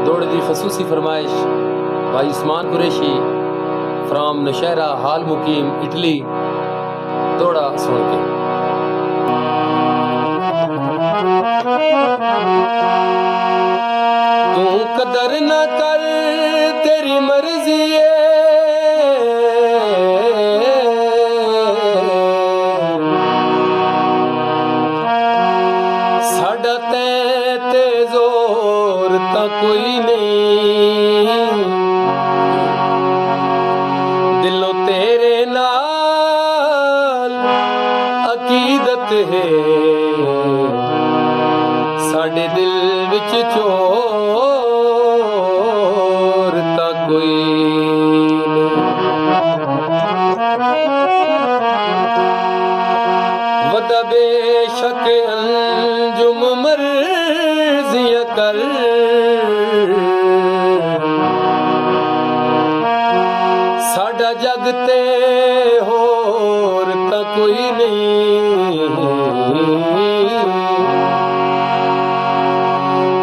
दौड़ की खसूसी फरमाइश भाई उस्मान कुरैशी फ्राम नौशहरा हाल मुकीम इटली। दौड़ा सुन के तू कदर न कर तेरी मर्जी है, साडा ते जोर ता कोई नहीं, दिलों तेरे नाल अकीदत है, साडे दिल विच चोर ता कोई वदा बेशक अंजुम मर्जियां कर, साडा जग ते होर ता कोई नहीं,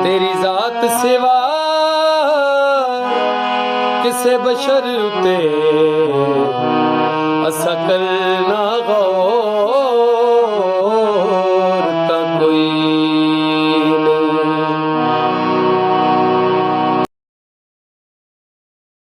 तेरी जात सिवा किसे बशर ते असा करना गौर।